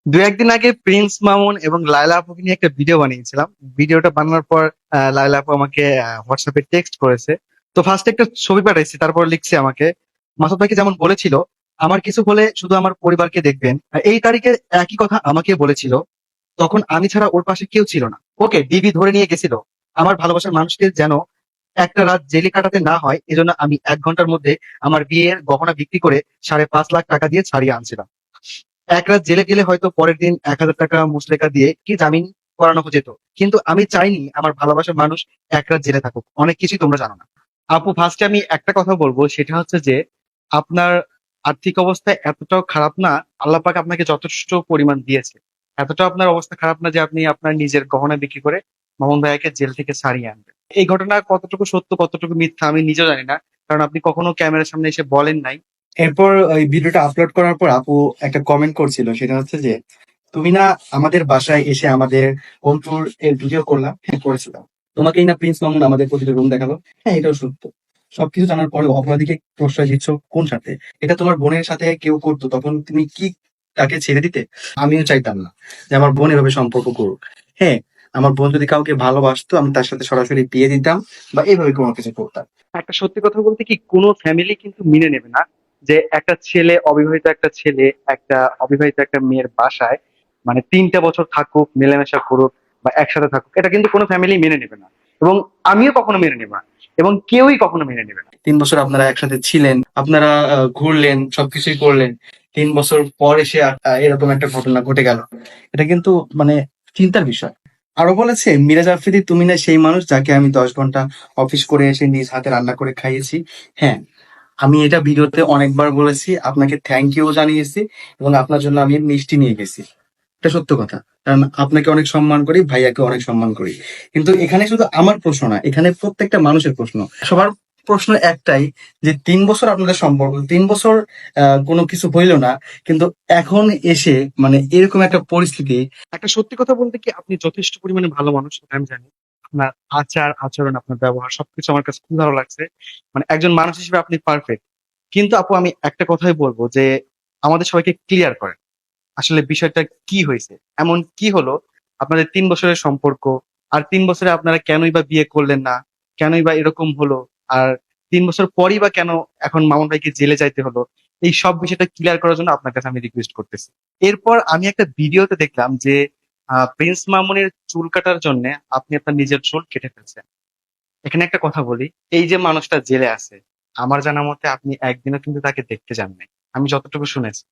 একদিন আগে প্রিন্স মামুন এবং লায়লা আপুকে নিয়ে একটা ভিডিও বানিয়েছিলাম। ভিডিওটা বানানোর পর লায়লা আপু আমাকে হোয়াটসঅ্যাপে টেক্সট করেছে। তো ফার্স্ট একটা ছবি পাঠাইছি, তারপর লিখছে আমাকে, মাসুদ ভাইকে যেমন বলেছিল আমার কিছু হলে শুধু আমার পরিবারকে দেখবেন, আর এই তারিখে একই কথা আমাকে বলেছিল। তখন আমি ছাড়া ওর পাশে কেউ ছিল না, ওকে ডিবি ধরে নিয়ে গেছিল। আমার ভালোবাসার মানুষকে যেন একটা রাত জেলে কাটাতে না হয়, এজন্য আমি 1 ঘন্টার মধ্যে আমার বিয়ের গহনা বিক্রি করে 5.5 লাখ টাকা দিয়ে ছাড়িয়ে আনছিলাম। এক রাত জেলে গেলে হয়তো পরের দিন 1,000 টাকা মুচলেকা দিয়ে কি জামিন করানো যেত, কিন্তু আমি চাইনি আমার ভালোবাসার মানুষ এক রাত জেলে থাকুক। অনেক কিছুই তোমরা জানো না। আপু, ফার্স্টে আমি একটা কথা বলবো, সেটা হচ্ছে যে আপনার আর্থিক অবস্থা এতটাও খারাপ না। আল্লাহ পাক আপনাকে যথেষ্ট পরিমাণ দিয়েছে। এতটা আপনার অবস্থা খারাপ না যে আপনি আপনার নিজের গহনা বিক্রি করে মামুন ভাইয়াকে জেল থেকে ছাড়িয়ে আনবেন। এই ঘটনা কতটুকু সত্য কতটুকু মিথ্যা আমি নিজেও জানি না, কারণ আপনি কখনো ক্যামেরার সামনে এসে বলেন নাই। এরপর ওই ভিডিওটা আপলোড করার পর আপু একটা কমেন্ট করছিল, সেটা হচ্ছে যে তুমি না আমাদের বাসায় এসে আমাদের হোম ট্যুর এর ভিডিও করলাম। হ্যাঁ, করেছিলাম। তোমাকেই না প্রিন্স মামুন আমাদের প্রতিটা রুম দেখালো। হ্যাঁ, এটাও সত্য। সবকিছু জানার পরে অপরাধীকে প্রশ্রয় দিচ্ছ কোন সাথে? এটা তোমার বোনের সাথে কেউ করতো, তখন তুমি কি তাকে ছেড়ে দিতে? আমিও চাইতাম না যে আমার বোন এভাবে সম্পর্ক করুক। হ্যাঁ, আমার বোন যদি কাউকে ভালোবাসতো আমি তার সাথে সরাসরি বিয়ে দিতাম বা এইভাবে কোনো কিছু করতাম। একটা সত্যি কথা বলতে কি, কোনো ফ্যামিলি কিন্তু মেনে নেবে না যে একটা ছেলে, অবিবাহিত একটা ছেলে একটা অবিবাহিত একটা মেয়ের বাসায় মানে 3টা বছর থাকুক, মেলামেশা করুক বা একসাথে থাকুক, এটা কিন্তু কোনো ফ্যামিলি মেনে নেবে না। এবং আমিও কখনো মেনে নেব না, এবং কেউই কখনো মেনে নেবে না। 3 বছর আপনারা একসাথে ছিলেন, আপনারা ঘুরলেন, সবকিছুই করলেন। 3 বছর পর এসে এরকম একটা ঘটনা ঘটে গেল। এটা কিন্তু মানে চিন্তার বিষয়। আরো বলেছে, মিরাজ আফ্রিদি তুমি না সেই মানুষ যাকে আমি 10 ঘন্টা অফিস করে এসে নিজ হাতে রান্না করে খাইয়েছি। হ্যাঁ, আমি এটা ভিডিওতে অনেকবার বলেছি, আপনাকে থ্যাংক ইউ জানিয়েছি এবং আপনার জন্য আমি মিষ্টি নিয়ে গেছি। এটা সত্য কথা। কারণ আপনাকে অনেক সম্মান করি, ভাইয়াকে অনেক সম্মান করি। কিন্তু এখানে শুধু আমার প্রশ্ন না, এখানে প্রত্যেকটা মানুষের প্রশ্ন। সবার প্রশ্ন একটাই, যে 3 বছর আপনাদের সম্পর্ক, 3 বছর কোনো কিছু হইলো না, কিন্তু এখন এসে মানে এরকম একটা পরিস্থিতি। একটা সত্যি কথা বলতে কি, আপনি যথেষ্ট পরিমাণে ভালো মানুষ, সেটা আমি জানি। আপনার আচার আচরণ, আপনার ব্যবহার সবকিছু আমার কাছে খুব ভালো লাগছে। মানে একজন মানুষ হিসেবে আপনি পারফেক্ট। কিন্তু আপু, আমি একটা কথাই বলবো যে আমাদের সবাইকে ক্লিয়ার করেন আসলে বিষয়টা কি হয়েছে, এমন কি হলো আপনাদের 3 বছরের সম্পর্ক, আর 3 বছরে আপনারা কেনই বা বিয়ে করলেন না, কেনই বা এরকম হলো, আর 3 বছর পরই বা কেন এখন মামুন ভাইকে জেলে যাইতে হলো। এই সব বিষয়টা ক্লিয়ার করার জন্য আপনার কাছে আমি রিকোয়েস্ট করতেছি। এরপর আমি একটা ভিডিওতে দেখলাম যে প্রিন্স মামুনের চুল কাটার জন্য আপনি আপনার নিজের চুল কেটে ফেলছেন। এখানে একটা কথা বলি, এই যে মানুষটা জেলে আছে, আমার জানা মতে আপনি একদিনও কিন্তু তাকে দেখতে যান নাই। আমি যতটুকু শুনেছি,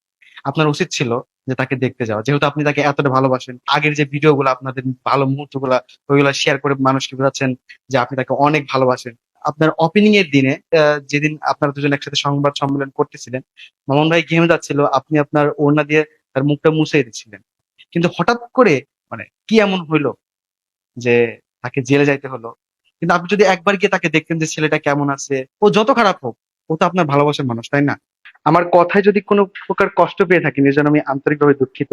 আপনার উচিত ছিল যে তাকে দেখতে যাওয়া, যেহেতু আপনি তাকে এতটা ভালোবাসেন। আগের যে ভিডিও গুলো, আপনাদের ভালো মুহূর্ত গুলা, ওইগুলা শেয়ার করে মানুষকে বোঝাচ্ছেন যে আপনি তাকে অনেক ভালোবাসেন। আপনার ওপেনিং এর দিনে, যেদিন আপনারা দুজন একসাথে সংবাদ সম্মেলন করতেছিলেন, মামুন ভাই ঘেমে যাচ্ছিল, আপনি আপনার ওড়না দিয়ে তার মুখটা মুছে দিচ্ছিলেন। কিন্তু হঠাৎ করে মানে কি এমন হইলো যে তাকে জেলে যাইতে হলো? কিন্তু আপনি যদি একবার গিয়ে তাকে দেখতেন যে ছেলেটা কেমন আছে, ও যত খারাপ হোক, ও তো আপনার ভালোবাসার মানুষ, তাই না? আমার কথায় যদি কোনো প্রকার কষ্ট পেয়ে থাকেন, এর জন্য আমি আন্তরিকভাবে দুঃখিত।